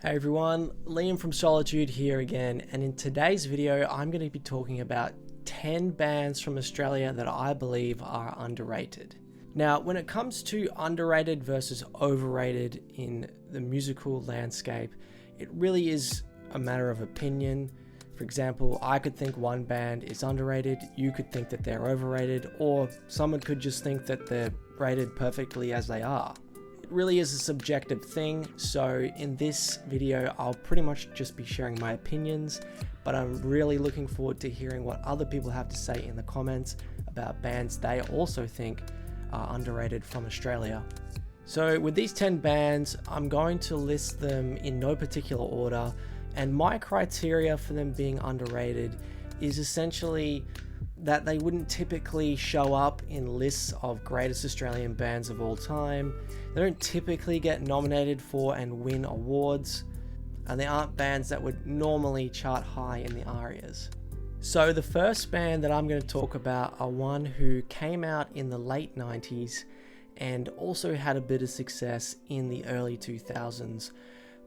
Hey everyone, Liam from Solitude here again, and in today's video I'm going to be talking about 10 bands from Australia that I believe are underrated. Now, when it comes to underrated versus overrated in the musical landscape, it really is a matter of opinion. For example, I could think one band is underrated, you could think that they're overrated, or someone could just think that they're rated perfectly as they are. Really is a subjective thing, so in this video I'll pretty much just be sharing my opinions, but I'm really looking forward to hearing what other people have to say in the comments about bands they also think are underrated from Australia. So with these 10 bands, I'm going to list them in no particular order, and my criteria for them being underrated is essentially that they wouldn't typically show up in lists of greatest Australian bands of all time. They don't typically get nominated for and win awards, and they aren't bands that would normally chart high in the ARIAs. So the first band that I'm going to talk about are one who came out in the late 90s and also had a bit of success in the early 2000s.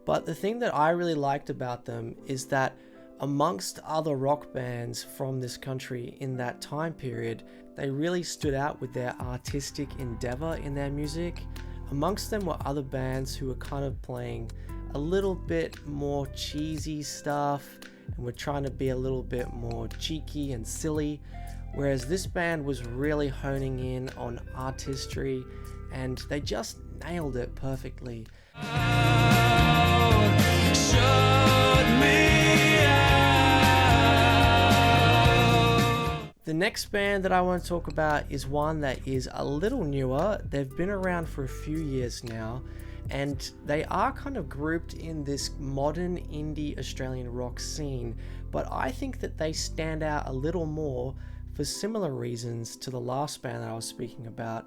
But the thing that I really liked about them is that amongst other rock bands from this country in that time period, they really stood out with their artistic endeavor in their music. Amongst them were other bands who were kind of playing a little bit more cheesy stuff and were trying to be a little bit more cheeky and silly, whereas this band was really honing in on artistry and they just nailed it perfectly. The next band that I want to talk about is one that is a little newer. They've been around for a few years now, and they are kind of grouped in this modern indie Australian rock scene, but I think that they stand out a little more for similar reasons to the last band that I was speaking about.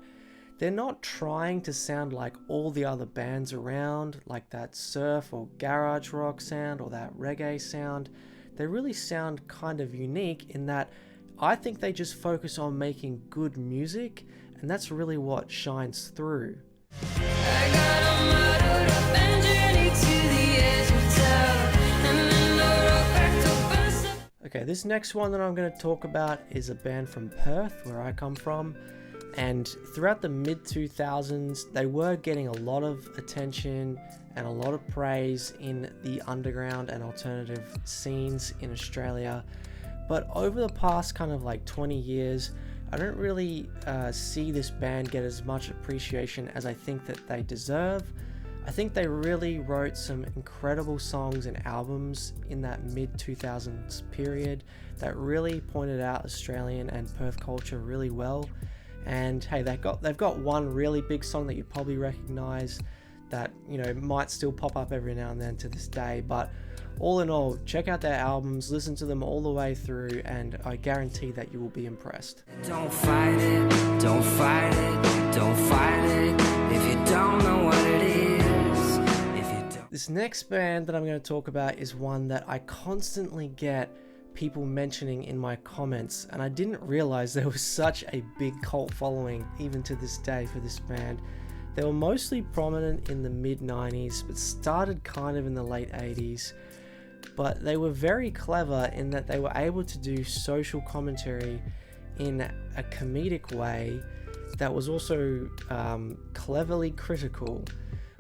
They're not trying to sound like all the other bands around, like that surf or garage rock sound or that reggae sound. They really sound kind of unique in that I think they just focus on making good music, and that's really what shines through. Okay, this next one that I'm going to talk about is a band from Perth, where I come from, and throughout the mid-2000s they were getting a lot of attention and a lot of praise in the underground and alternative scenes in Australia. But over the past kind of like 20 years, I don't really see this band get as much appreciation as I think that they deserve. I think they really wrote some incredible songs and albums in that mid-2000s period that really pointed out Australian and Perth culture really well. And hey, they've got one really big song that you probably recognize that, you know, might still pop up every now and then to this day, but all in all, check out their albums, listen to them all the way through, and I guarantee that you will be impressed. Don't fight it, don't fight it, don't fight it, if you don't know what it is. If you don't. This next band that I'm going to talk about is one that I constantly get people mentioning in my comments, and I didn't realize there was such a big cult following even to this day for this band. They were mostly prominent in the mid-90s, but started kind of in the late 80s. But they were very clever in that they were able to do social commentary in a comedic way that was also cleverly critical.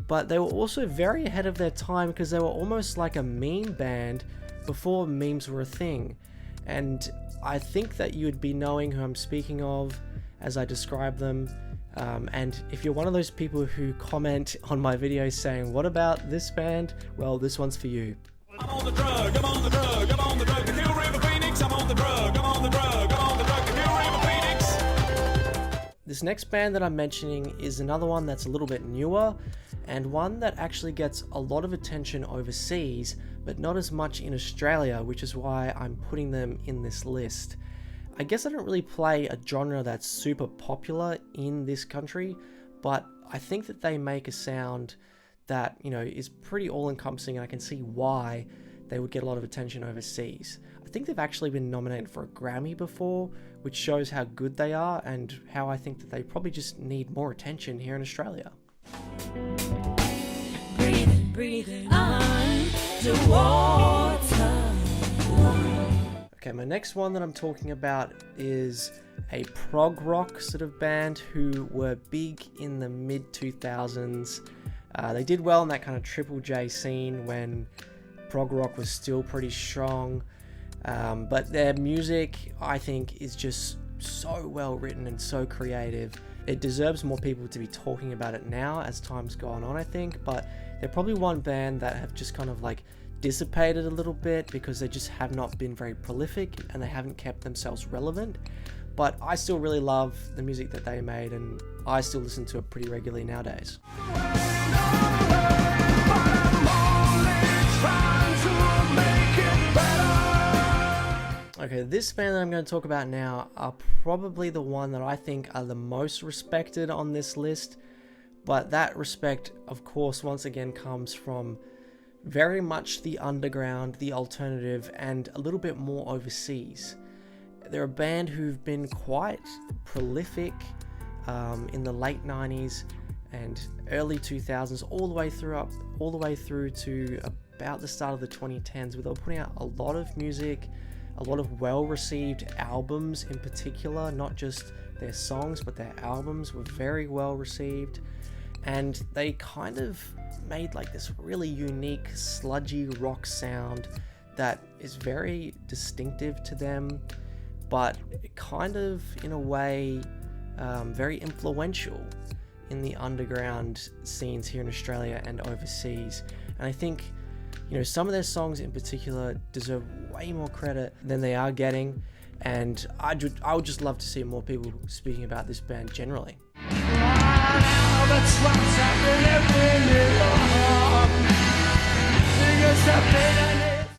But they were also very ahead of their time because they were almost like a meme band before memes were a thing. And I think that you would be knowing who I'm speaking of as I describe them. And if you're one of those people who comment on my videos saying, "What about this band?" Well, this one's for you. I'm on the drug, I'm on the drug, I'm on the drug to kill River Phoenix. I'm on the drug, I'm on the drug, I'm on the drug to kill River Phoenix. This next band that I'm mentioning is another one that's a little bit newer, and one that actually gets a lot of attention overseas, but not as much in Australia, which is why I'm putting them in this list. I guess I don't really play a genre that's super popular in this country, but I think that they make a sound that, you know, is pretty all-encompassing, and I can see why they would get a lot of attention overseas. I think they've actually been nominated for a Grammy before, which shows how good they are and how I think that they probably just need more attention here in Australia. Breathing on. Okay, my next one that I'm talking about is a prog rock sort of band who were big in the mid 2000s. They did well in that kind of Triple J scene when prog rock was still pretty strong, but their music, I think, is just so well written and so creative. It deserves more people to be talking about it now as time's gone on, I think, but they're probably one band that have just kind of like dissipated a little bit because they just have not been very prolific and they haven't kept themselves relevant. But I still really love the music that they made, and I still listen to it pretty regularly nowadays. Okay, this band that I'm going to talk about now are probably the one that I think are the most respected on this list, but that respect, of course, once again comes from very much the underground, the alternative, and a little bit more overseas. They're a band who've been quite prolific in the late 90s and early 2000s, all the way through to about the start of the 2010s, where they were putting out a lot of music, a lot of well-received albums in particular. Not just their songs, but their albums were very well received, and they kind of made like this really unique sludgy rock sound that is very distinctive to them, but kind of in a way very influential in the underground scenes here in Australia and overseas. And I think, you know, some of their songs in particular deserve way more credit than they are getting, and I would just love to see more people speaking about this band generally.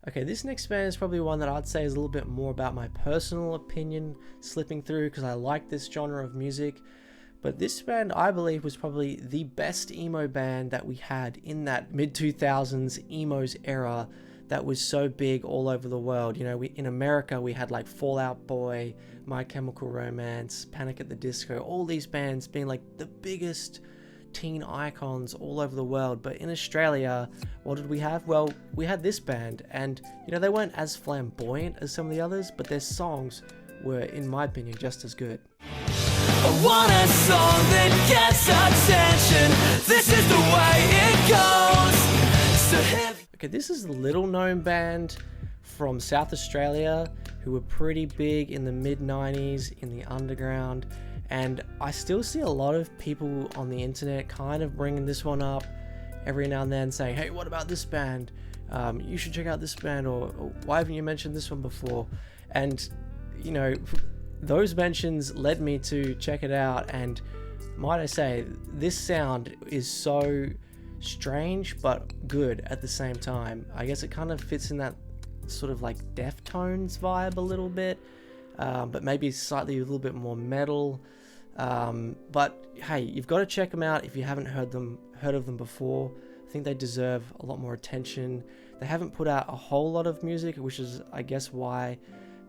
Okay, this next band is probably one that I'd say is a little bit more about my personal opinion slipping through, because I like this genre of music. But this band, I believe, was probably the best emo band that we had in that mid-2000s emos era that was so big all over the world. You know, in America, we had like Fall Out Boy, My Chemical Romance, Panic at the Disco, all these bands being like the biggest teen icons all over the world. But in Australia, what did we have? Well, we had this band, and you know, they weren't as flamboyant as some of the others, but their songs were, in my opinion, just as good. I want a song that gets attention. This is the way it goes. So heavy. Okay, this is a little known band from South Australia who were pretty big in the mid 90s in the underground, and I still see a lot of people on the internet kind of bringing this one up every now and then, saying, hey, what about this band? You should check out this band, or why haven't you mentioned this one before? And you know, those mentions led me to check it out, and might I say, this sound is so strange but good at the same time. I guess it kind of fits in that sort of like Deftones vibe a little bit, but maybe slightly a little bit more metal. But hey, you've got to check them out if you haven't heard of them before. I think they deserve a lot more attention. They haven't put out a whole lot of music, which is, I guess, why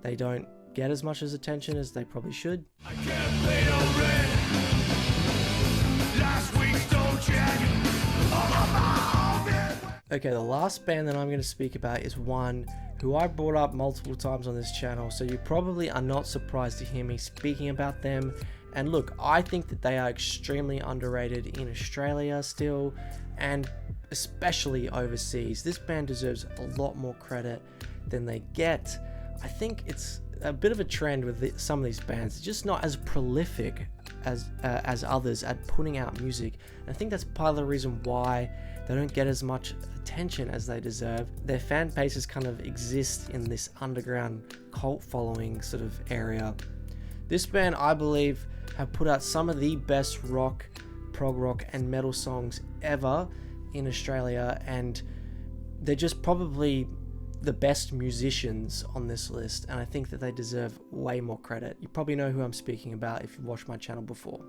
they don't get as much as attention as they probably should. I can't pay no rent. Last week's don't check. Okay, the last band that I'm going to speak about is one who I brought up multiple times on this channel, so you probably are not surprised to hear me speaking about them. And look, I think that they are extremely underrated in Australia still, and especially overseas. This band deserves a lot more credit than they get. I think it's a bit of a trend with some of these bands. It's just not as prolific as others at putting out music. And I think that's part of the reason why they don't get as much attention as they deserve. Their fan bases kind of exist in this underground cult following sort of area. This band, I believe, have put out some of the best rock, prog rock, and metal songs ever in Australia, and they're just probably the best musicians on this list, and I think that they deserve way more credit. You probably know who I'm speaking about if you've watched my channel before.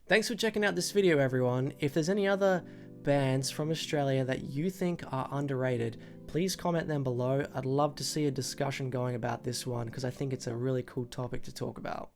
Thanks for checking out this video, everyone. If there's any other bands from Australia that you think are underrated, please comment them below. I'd love to see a discussion going about this one, because I think it's a really cool topic to talk about.